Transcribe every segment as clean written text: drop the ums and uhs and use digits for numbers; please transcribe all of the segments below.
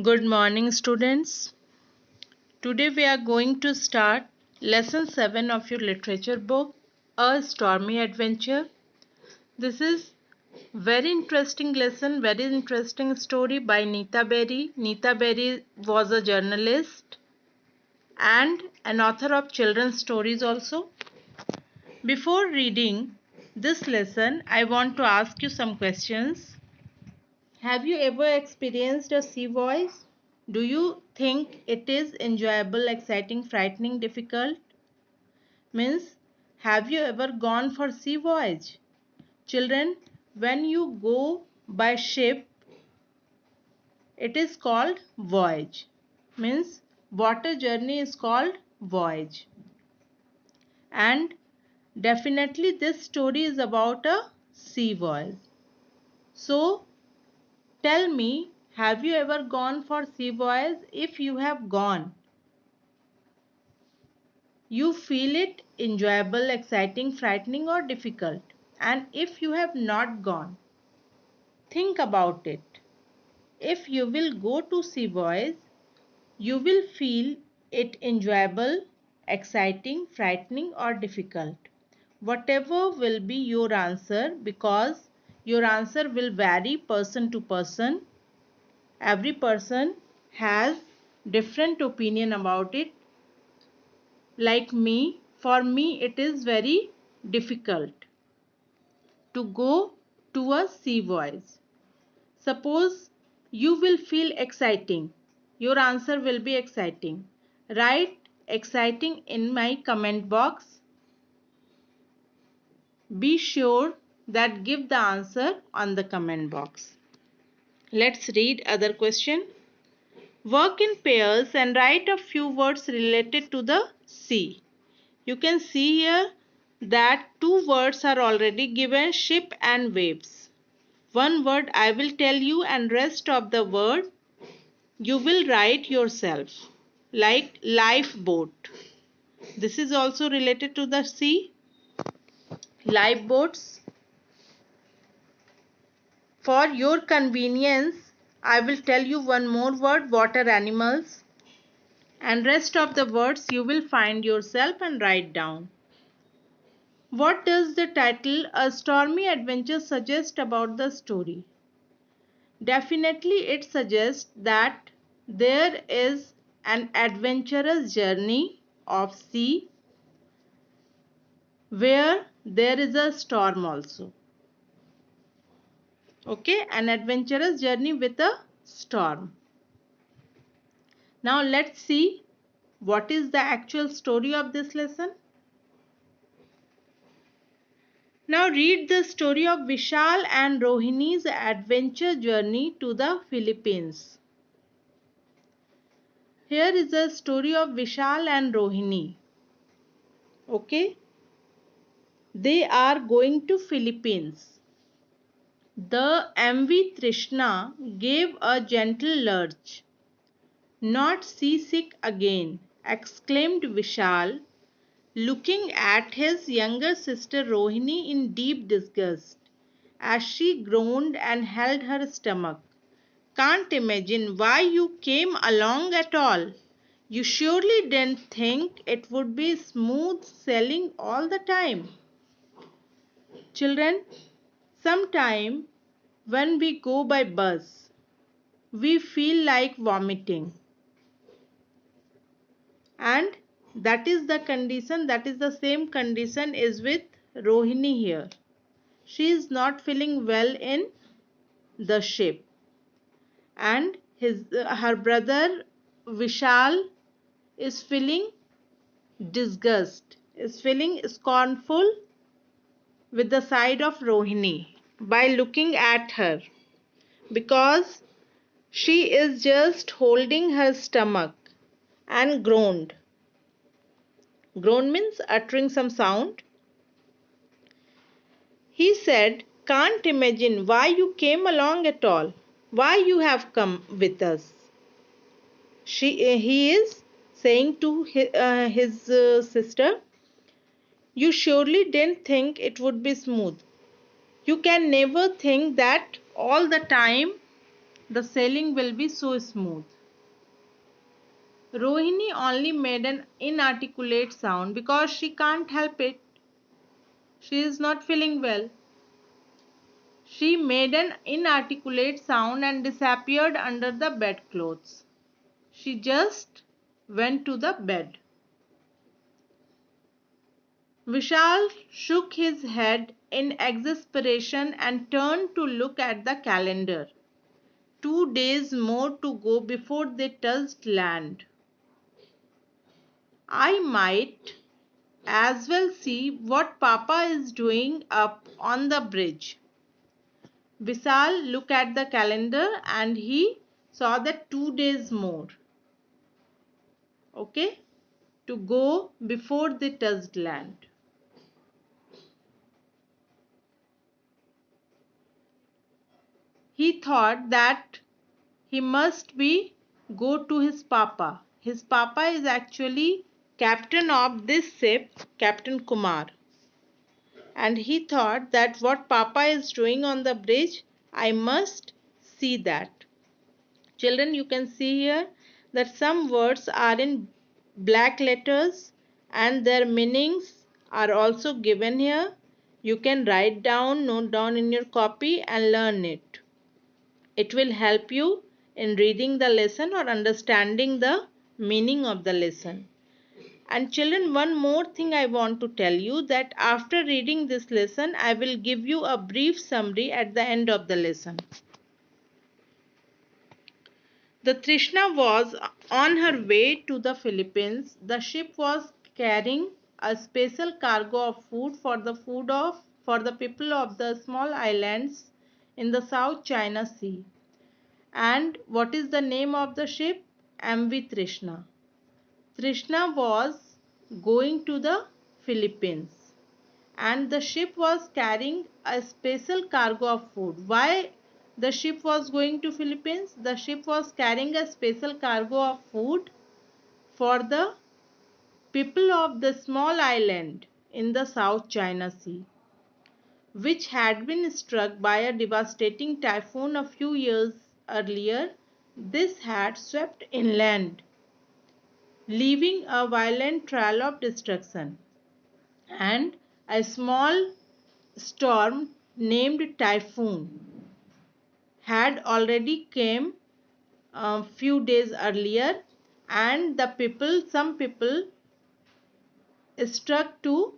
Good morning, students. Today we are going to start lesson 7 of your literature book, A Stormy Adventure. This is very interesting lesson, very interesting story by Neeta Berry. Neeta Berry was a journalist and an author of children's stories also. Before reading this lesson, I want to ask you some questions. Have you ever experienced a sea voice? Do you think it is enjoyable, exciting, frightening, difficult? Means, have you ever gone for sea voyage? Children, when you go by ship, it is called voyage. Means, water journey is called voyage. And definitely this story is about a sea voyage. So, tell me, have you ever gone for sea voyage? If you have gone, you feel it enjoyable, exciting, frightening, or difficult. And if you have not gone, think about it. If you will go to sea voyage, you will feel it enjoyable, exciting, frightening, or difficult. Whatever will be your answer, because your answer will vary person to person. Every person has different opinion about it. Like me, for me it is very difficult to go to a sea voyage. Suppose you will feel exciting. Your answer will be exciting. Write exciting in my comment box. Be sure that give the answer on the comment box. Let's read other question. Work in pairs and write a few words related to the sea. You can see here that two words are already given, ship and waves. One word I will tell you and rest of the word you will write yourself, like lifeboat. This is also related to the sea. Lifeboats. For your convenience, I will tell you one more word, water animals. And rest of the words you will find yourself and write down. What does the title A Stormy Adventure suggest about the story? Definitely it suggests that there is an adventurous journey of sea where there is a storm also. Okay, an adventurous journey with a storm. Now let's see what is the actual story of this lesson. Now read the story of Vishal and Rohini's adventure journey to the Philippines. Here is the story of Vishal and Rohini. Okay, they are going to Philippines. The MV Trishna gave a gentle lurch. Not seasick again, exclaimed Vishal, looking at his younger sister Rohini in deep disgust as she groaned and held her stomach. Can't imagine why you came along at all. You surely didn't think it would be smooth sailing all the time. Children, sometime when we go by bus, we feel like vomiting. And that is the condition, that is the same condition is with Rohini here. She is not feeling well in the ship. And her brother Vishal is feeling disgust, is feeling scornful with the side of Rohini by looking at her, because she is just holding her stomach and groaned. Groan means uttering some sound. He said, can't imagine why you came along at all, why you have come with us. He is saying to his sister, you surely didn't think it would be smooth. You can never think that all the time the sailing will be so smooth. Rohini only made an inarticulate sound because she can't help it. She is not feeling well. She made an inarticulate sound and disappeared under the bedclothes. She just went to the bed. Vishal shook his head in exasperation and turned to look at the calendar. 2 days more to go before they touched land. I might as well see what Papa is doing up on the bridge. Vishal looked at the calendar and he saw that 2 days more. Okay, to go before they touched land. He thought that he must be go to his papa. His papa is actually captain of this ship, Captain Kumar. And he thought that what papa is doing on the bridge, I must see that. Children, you can see here that some words are in black letters and their meanings are also given here. You can write down, note down in your copy and learn it. It will help you in reading the lesson or understanding the meaning of the lesson. And children, one more thing I want to tell you, that after reading this lesson, I will give you a brief summary at the end of the lesson. The Trishna was on her way to the Philippines. The ship was carrying a special cargo of food for the people of the small islands in the South China Sea. And what is the name of the ship? MV Trishna. Trishna was going to the Philippines and the ship was carrying a special cargo of food. Why the ship was going to Philippines? The ship was carrying a special cargo of food for the people of the small island in the South China Sea, which had been struck by a devastating typhoon a few years earlier. This had swept inland, leaving a violent trail of destruction, and a small storm named typhoon had already came a few days earlier, and some people struck to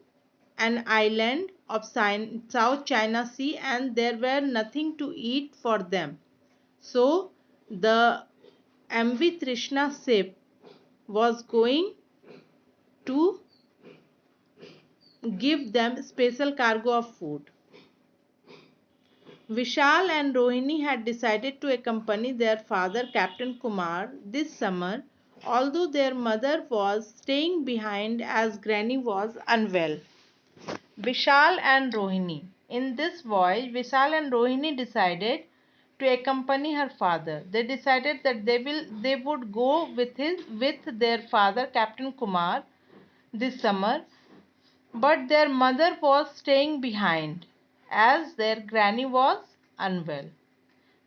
an island of South China Sea and there were nothing to eat for them. So the MV Trishna ship was going to give them special cargo of food. Vishal and Rohini had decided to accompany their father, Captain Kumar, this summer, although their mother was staying behind as Granny was unwell. Vishal and Rohini. In this voyage, Vishal and Rohini decided to accompany her father. They decided that they would go with their father, Captain Kumar, this summer, but their mother was staying behind as their granny was unwell.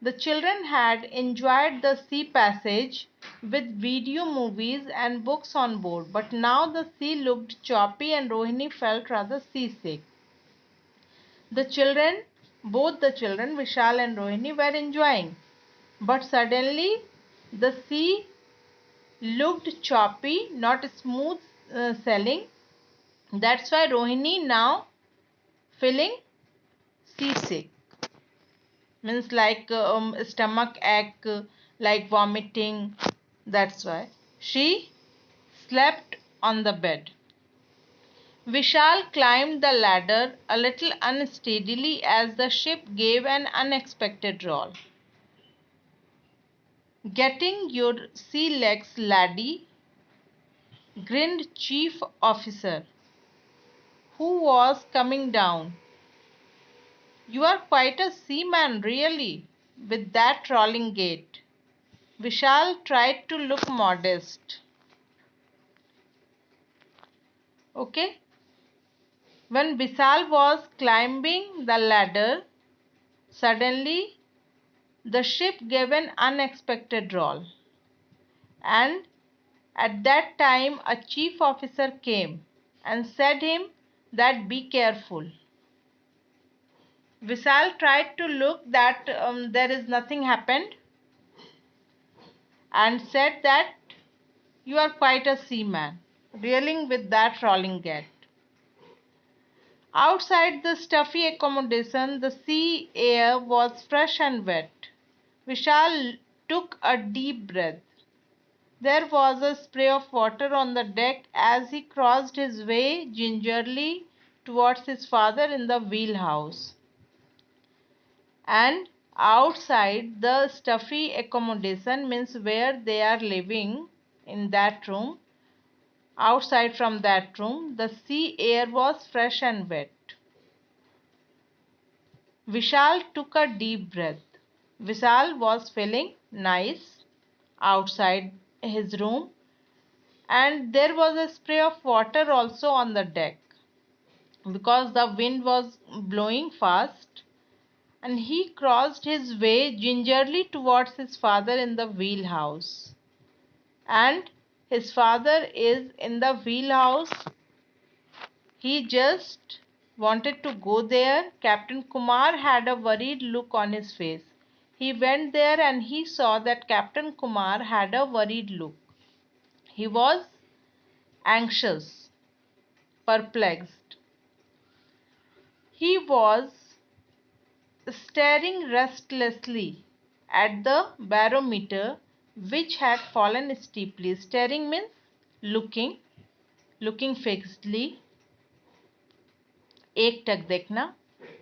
The children had enjoyed the sea passage with video movies and books on board, but now the sea looked choppy and Rohini felt rather seasick. The children, both the children, Vishal and Rohini, were enjoying, but suddenly the sea looked choppy, not smooth sailing. That's why Rohini now feeling seasick, means like stomach ache, like vomiting. That's why she slept on the bed. Vishal climbed the ladder a little unsteadily as the ship gave an unexpected roll. Getting your sea legs, laddie, grinned chief officer, who was coming down. You are quite a seaman, really, with that rolling gait. Vishal tried to look modest. Okay? When Vishal was climbing the ladder, suddenly the ship gave an unexpected roll, and at that time a chief officer came and said him that be careful. Vishal tried to look that there is nothing happened and said that you are quite a seaman, reeling with that rolling gate. Outside the stuffy accommodation, the sea air was fresh and wet. Vishal took a deep breath. There was a spray of water on the deck as he crossed his way gingerly towards his father in the wheelhouse. And outside the stuffy accommodation means where they are living in that room. Outside from that room, the sea air was fresh and wet. Vishal took a deep breath. Vishal was feeling nice outside his room, and there was a spray of water also on the deck because the wind was blowing fast, and he crossed his way gingerly towards his father in the wheelhouse. And his father is in the wheelhouse. He just wanted to go there. Captain Kumar had a worried look on his face. He went there and he saw that Captain Kumar had a worried look. He was anxious, perplexed. He was staring restlessly at the barometer, which had fallen steeply. Staring means looking, looking fixedly. एकटक देखना.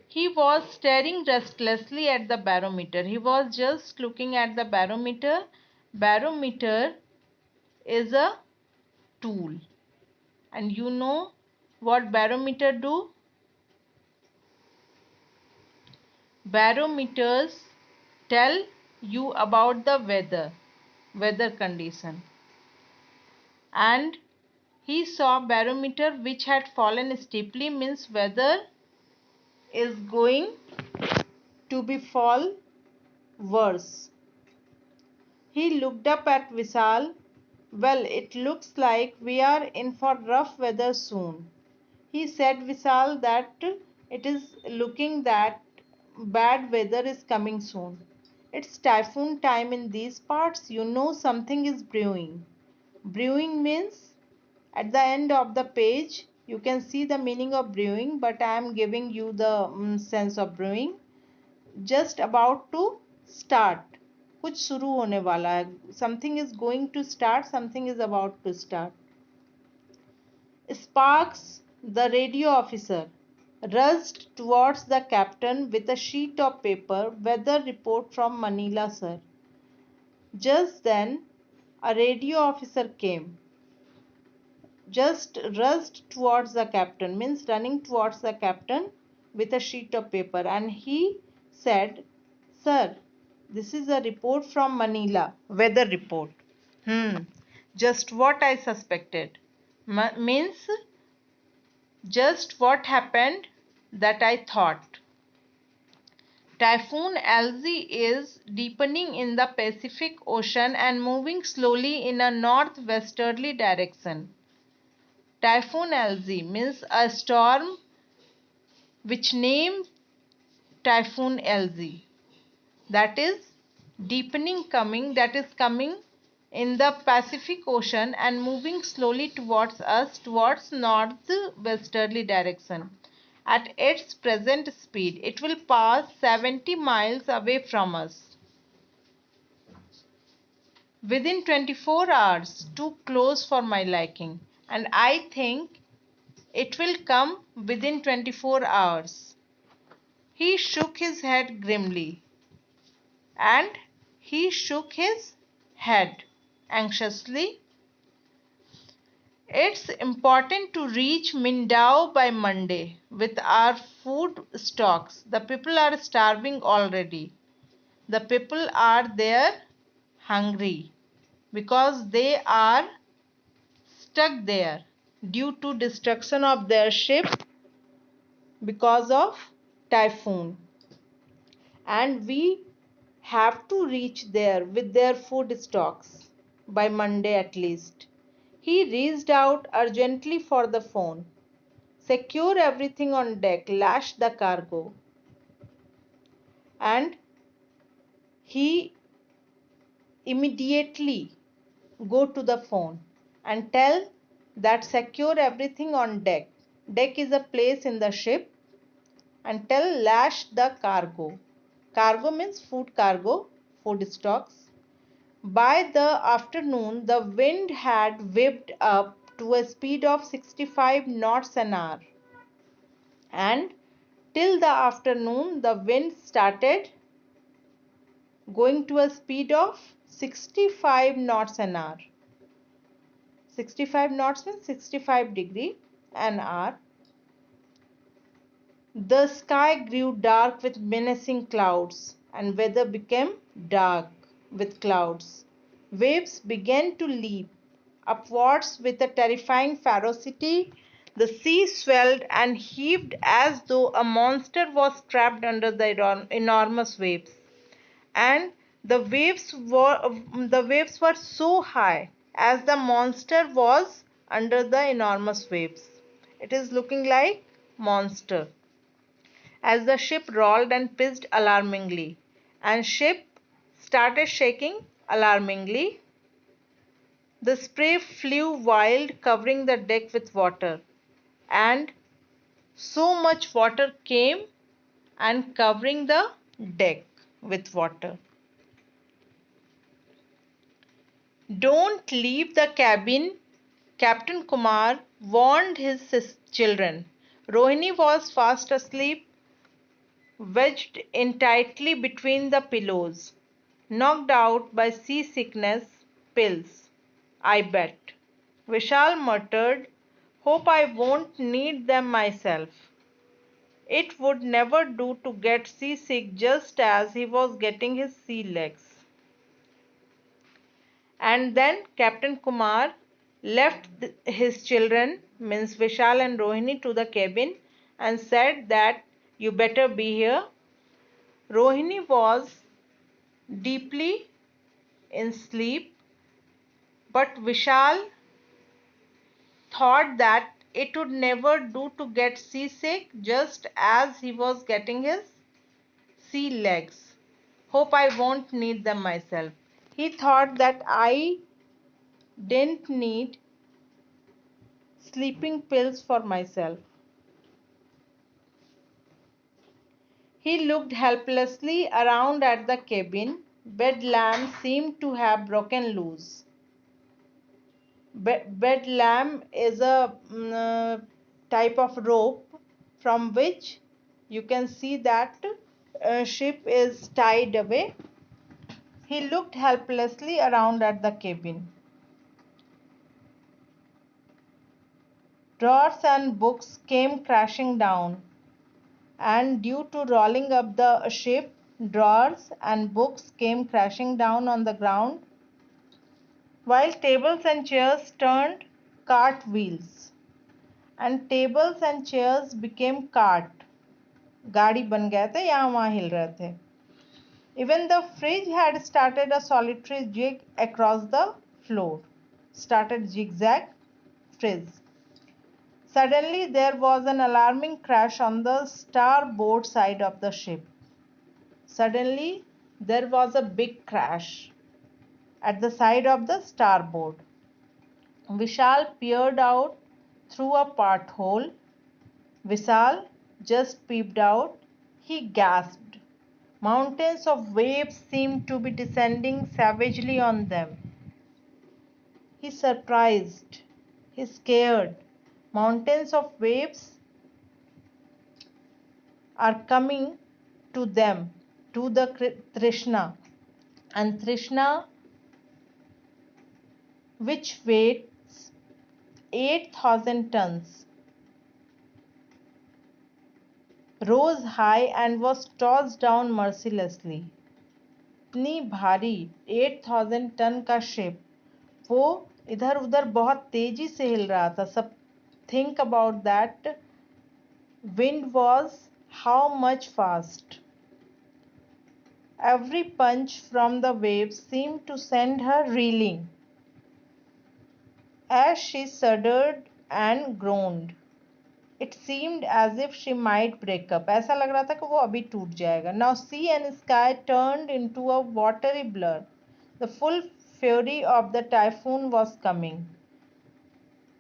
He was staring restlessly at the barometer. He was just looking at the barometer. Barometer is a tool. And you know what barometer do? Barometers tell you about the weather condition. And he saw barometer which had fallen steeply means weather is going to be fall worse. He looked up at Vishal. Well, it looks like we are in for rough weather soon. He said Vishal that it is looking that bad weather is coming soon. It's typhoon time in these parts. You know something is brewing. Brewing means at the end of the page you can see the meaning of brewing, but I am giving you the sense of brewing. Just about to start. कुछ शुरू होने वाला है. Something is going to start, something is about to start. Sparks, the radio officer, rushed towards the captain with a sheet of paper. Weather report from Manila, sir. Just then a radio officer came. Just rushed towards the captain means running towards the captain with a sheet of paper, and he said, sir, this is a report from Manila, weather report. Just what I suspected. Means just what happened that I thought. Typhoon Elsie is deepening in the Pacific Ocean and moving slowly in a northwesterly direction. Typhoon Elsie means a storm which named Typhoon Elsie. That is deepening coming, that is coming in the Pacific Ocean and moving slowly towards us towards northwesterly direction. At its present speed, it will pass 70 miles away from us. Within 24 hours, too close for my liking, and I think it will come within 24 hours. He shook his head grimly, and he shook his head anxiously. It's important to reach Mindao by Monday with our food stocks. The people are starving already. The people are there hungry because they are stuck there due to destruction of their ship because of typhoon. And we have to reach there with their food stocks by Monday at least. He reached out urgently for the phone. Secure everything on deck, lash the cargo. And he immediately go to the phone and tell that secure everything on deck. Deck is a place in the ship, and tell lash the cargo. Cargo means food cargo, food stocks. By the afternoon, the wind had whipped up to a speed of 65 knots an hour, and till the afternoon, the wind started going to a speed of 65 knots an hour. 65 knots means 65 degree an hour. The sky grew dark with menacing clouds, and weather became dark with clouds. Waves began to leap upwards with a terrifying ferocity. The sea swelled and heaved as though a monster was trapped under the enormous waves. And the waves were so high as the monster was under the enormous waves. It is looking like monster. As the ship rolled and pitched alarmingly, and ship started shaking alarmingly, the spray flew wild, covering the deck with water, and so much water came and covering the deck with water. Don't leave the cabin, Captain Kumar warned his children. Rohini was fast asleep, wedged in tightly between the pillows, knocked out by seasickness pills, I bet. Vishal muttered, hope I won't need them myself. It would never do to get seasick just as he was getting his sea legs. And then Captain Kumar left his children, means Vishal and Rohini, to the cabin and said that you better be here. Rohini was deeply in sleep, but Vishal thought that it would never do to get seasick just as he was getting his sea legs. Hope I won't need them myself. He thought that I didn't need sleeping pills for myself. He looked helplessly around at the cabin. Bed lamp seemed to have broken loose. Bed lamp is a type of rope from which you can see that ship is tied away. He looked helplessly around at the cabin. Drawers and books came crashing down, and due to rolling up the ship, drawers and books came crashing down on the ground, while tables and chairs turned cartwheels, and tables and chairs became cart. गाड़ी बन गए थे, यहाँ वहाँ हिल रहे थे. Even the fridge had started a solitary jig across the floor. Started zigzag frizz. Suddenly there was an alarming crash on the starboard side of the ship. Suddenly there was a big crash at the side of the starboard. Vishal peered out through a porthole. Vishal just peeped out. He gasped. Mountains of waves seemed to be descending savagely on them. He's surprised. He's scared. Mountains of waves are coming to them, to the Trishna. And Trishna, which weighs 8,000 tons, rose high and was tossed down mercilessly. इतनी भारी 8,000 ton का ship वो इधर उधर बहुत तेजी से हिल रहा था. सब think about that. Wind was how much fast? Every punch from the waves seemed to send her reeling as she shuddered and groaned. It seemed as if she might break up. ऐसा लग रहा था कि वो अभी टूट जाएगा. Now sea and sky turned into a watery blur. The full fury of the typhoon was coming.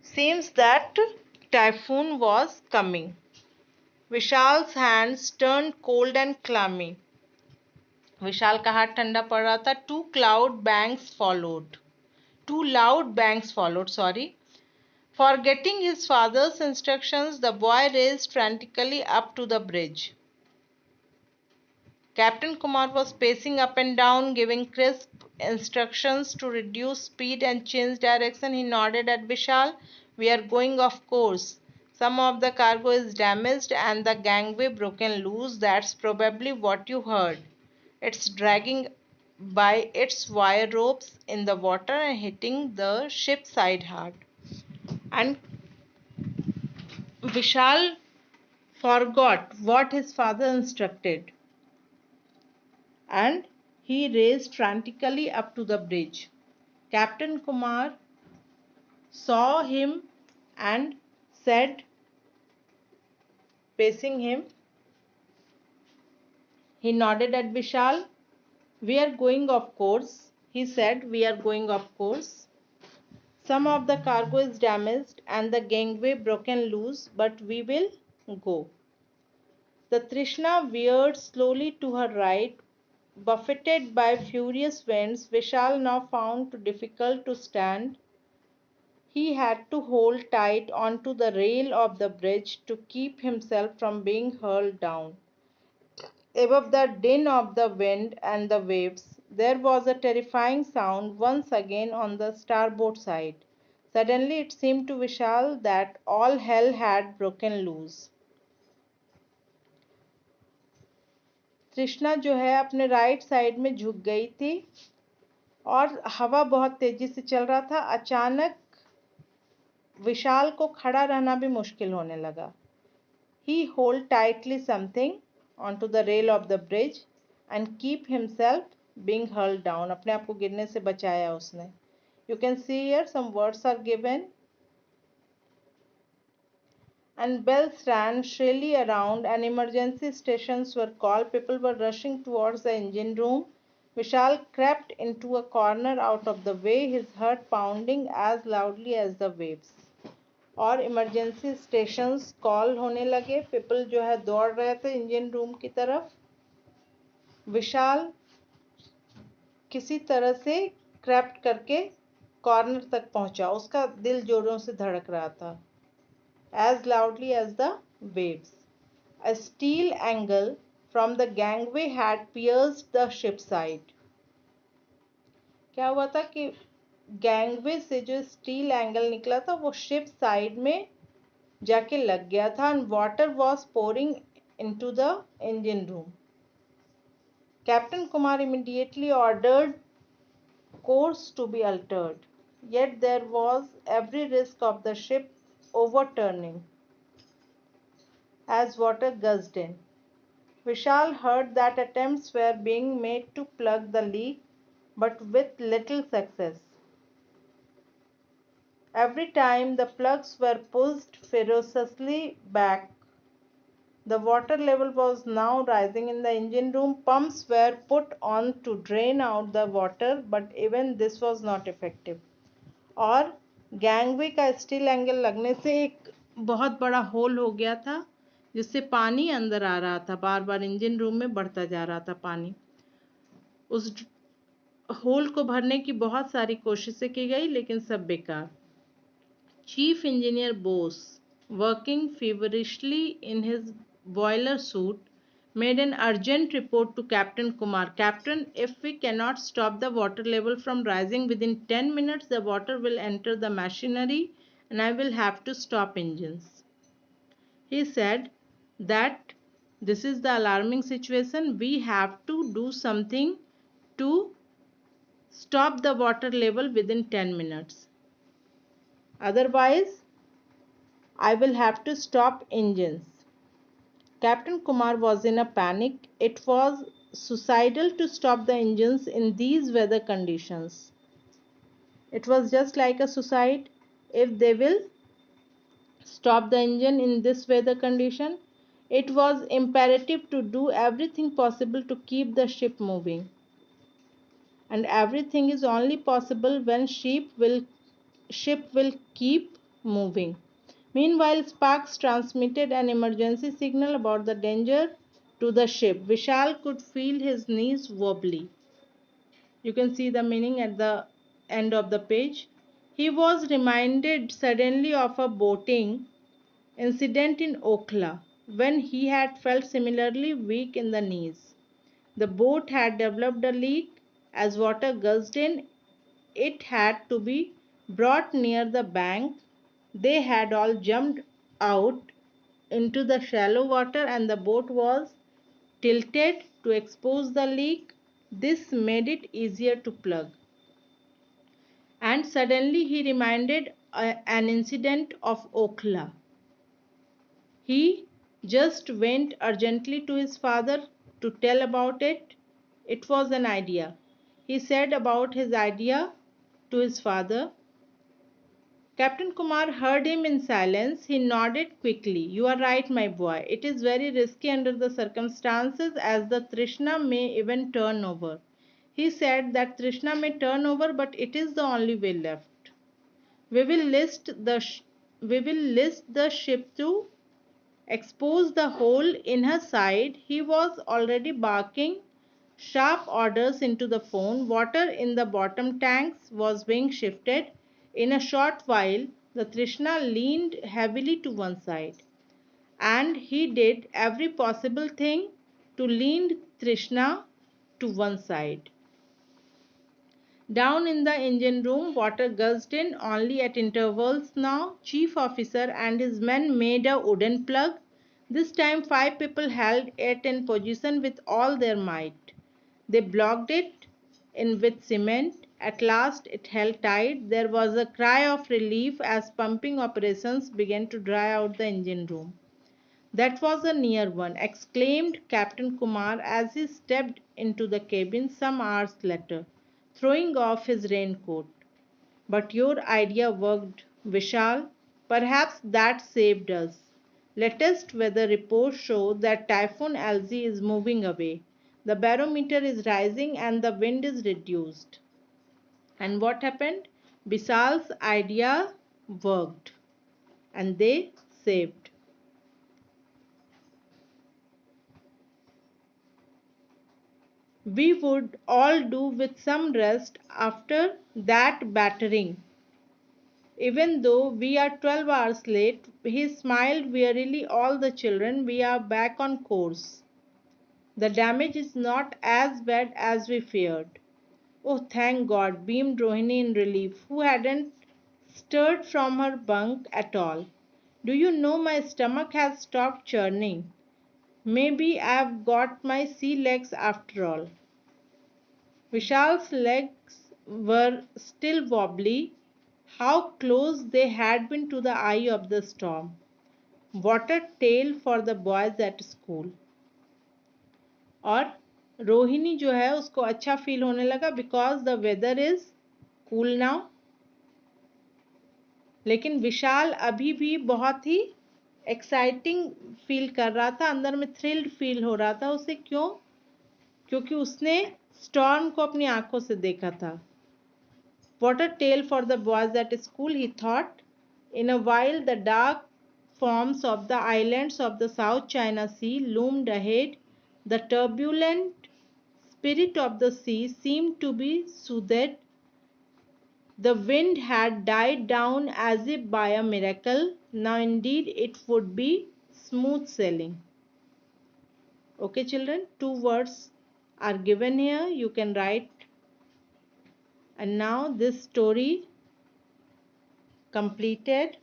Seems that typhoon was coming. Vishal's hands turned cold and clammy. विशाल का हाथ ठंडा पड़ रहा था. Two loud bangs followed, sorry. Forgetting his father's instructions, the boy raced frantically up to the bridge. Captain Kumar was pacing up and down, giving crisp instructions to reduce speed and change direction. He nodded at Vishal. We are going off course. Some of the cargo is damaged and the gangway broken loose. That's probably what you heard. It's dragging by its wire ropes in the water and hitting the ship side hard. And Vishal forgot what his father instructed, and he raced frantically up to the bridge. Captain Kumar saw him and said, pacing him, he nodded at Vishal. We are going off course. He said, we are going off course. Some of the cargo is damaged and the gangway broken loose, but we will go. The Trishna veered slowly to her right. Buffeted by furious winds, Vishal now found it difficult to stand. He had to hold tight onto the rail of the bridge to keep himself from being hurled down. Above the din of the wind and the waves, there was a terrifying sound once again on the starboard side. Suddenly it seemed to Vishal that all hell had broken loose. तृष्णा जो है अपने right side में झुक गई थी और हवा बहुत तेजी से चल रहा था. अचानक विशाल को खड़ा रहना भी मुश्किल होने लगा. He hold tightly something onto the rail of the bridge and keep himself being hurled down. अपने आप को गिरने से बचाया उसने. You can see here some words are given. And bells rang shrilly around and emergency stations were called. People were rushing towards the engine room. Vishal crept into a corner out of the way, his heart pounding as loudly as the waves. और emergency stations call होने लगे. People जो है दौड़ रहे थे engine room की तरफ. विशाल किसी तरह से क्रैप्ट करके कॉर्नर तक पहुंचा. उसका दिल जोरों से धड़क रहा था. As loudly as the waves. A steel angle from the gangway had pierced the ship's side. क्या हुआ था कि गैंगवे से जो स्टील एंगल निकला था वो शिप साइड में जाके लग गया था. and water was pouring into the engine room. Captain Kumar immediately ordered course to be altered. Yet there was every risk of the ship overturning as water gushed in. Vishal heard that attempts were being made to plug the leak, but with little success. Every time the plugs were pushed ferociously back, the water level was now rising in the engine room. Pumps were put on to drain out the water, but even this was not effective. और gangway का steel angle लगने से एक बहुत बड़ा whole हो गया था जिससे पानी अंदर आ रहा था. बार बार इंजन रूम में बढ़ता जा रहा था पानी. उस होल को भरने की बहुत सारी कोशिशें की गई लेकिन सब बेकार. Chief Engineer Bose, working feverishly in his boiler suit, made an urgent report to Captain Kumar. Captain, if we cannot stop the water level from rising within 10 minutes, the water will enter the machinery and I will have to stop engines. He said that this is the alarming situation. We have to do something to stop the water level within 10 minutes. Otherwise, I will have to stop engines. Captain Kumar was in a panic. It was suicidal to stop the engines in these weather conditions. It was just like a suicide if they will stop the engine in this weather condition. It was imperative to do everything possible to keep the ship moving. And everything is only possible when ship will keep moving. Meanwhile, Sparks transmitted an emergency signal about the danger to the ship. Vishal could feel his knees wobbly. You can see the meaning at the end of the page. He was reminded suddenly of a boating incident in Okla when he had felt similarly weak in the knees. The boat had developed a leak. As water gushed in, it had to be brought near the bank. They had all jumped out into the shallow water and the boat was tilted to expose the leak. This made it easier to plug. And suddenly he reminded an incident of Okla. He just went urgently to his father to tell about it. It was an idea. He said about his idea to his father. Captain Kumar heard him in silence. He nodded quickly. You are right, my boy. It is very risky under the circumstances as the Trishna may even turn over. He said that Trishna may turn over, but it is the only way left. We will we will list the ship to expose the hole in her side. He was already barking sharp orders into the phone. Water in the bottom tanks was being shifted. In a short while, the Trishna leaned heavily to one side, and he did every possible thing to lean Trishna to one side. Down in the engine room, water gushed in only at intervals now. Chief officer and his men made a wooden plug. This time 5 people held it in position with all their might. They blocked it in with cement. At last it held tight. There was a cry of relief as pumping operations began to dry out the engine room. That was a near one, exclaimed Captain Kumar as he stepped into the cabin some hours later, throwing off his raincoat. But your idea worked, Vishal. Perhaps that saved us. Latest weather reports show that Typhoon Elsie is moving away. The barometer is rising and the wind is reduced. And what happened? Vishal's idea worked and they saved. We would all do with some rest after that battering. Even though we are 12 hours late, he smiled wearily. All the children, we are back on course. The damage is not as bad as we feared. Oh, thank God, beamed Rohini in relief, who hadn't stirred from her bunk at all. Do you know my stomach has stopped churning? Maybe I've got my sea legs after all. Vishal's legs were still wobbly. How close they had been to the eye of the storm. What a tale for the boys at school. और रोहिणी जो है उसको अच्छा feel होने लगा because the weather is cool now. लेकिन विशाल अभी भी बहुत ही एक्साइटिंग फील कर रहा था, अंदर में थ्रिल्ड फील हो रहा था उसे. क्यों? क्योंकि उसने स्टॉर्म को अपनी आंखों से देखा था. What a tale for the boys at school, he thought. In a while, the dark forms of the islands of the South China Sea loomed ahead. The turbulent spirit of the sea seemed to be soothed. The wind had died down as if by a miracle. Now, indeed, it would be smooth sailing. Okay, children, 2 words are given here. You can write. And now this story completed.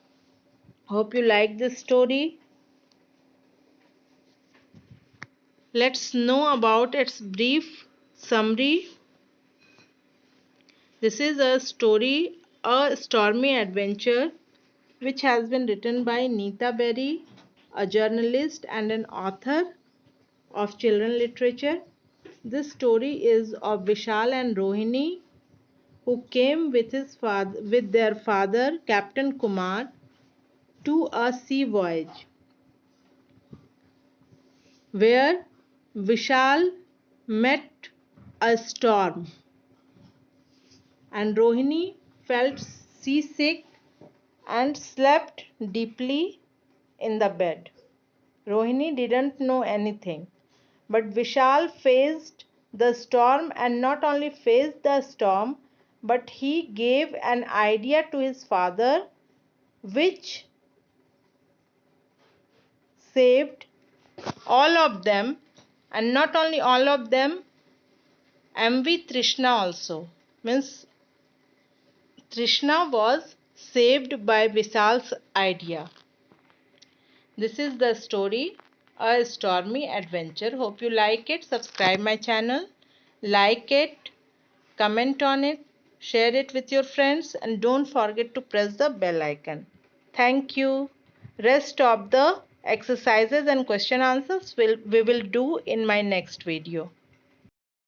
Hope you like this story. Let's know about its brief summary. This is a story, A Stormy Adventure, which has been written by Neeta Berry, a journalist and an author of children literature. This story is of Vishal and Rohini, who came with their father, Captain Kumar, to a sea voyage where Vishal met a storm and Rohini felt seasick and slept deeply in the bed. Rohini didn't know anything, but Vishal faced the storm, and not only faced the storm, but he gave an idea to his father which saved all of them, and not only all of them, MV Trishna also. Means Trishna was saved by Vishal's idea. This is the story, A Stormy Adventure. Hope you like it. Subscribe my channel, like it, comment on it, share it with your friends, and don't forget to press the bell icon. Thank you. Rest of the exercises and question answers we will do in my next video.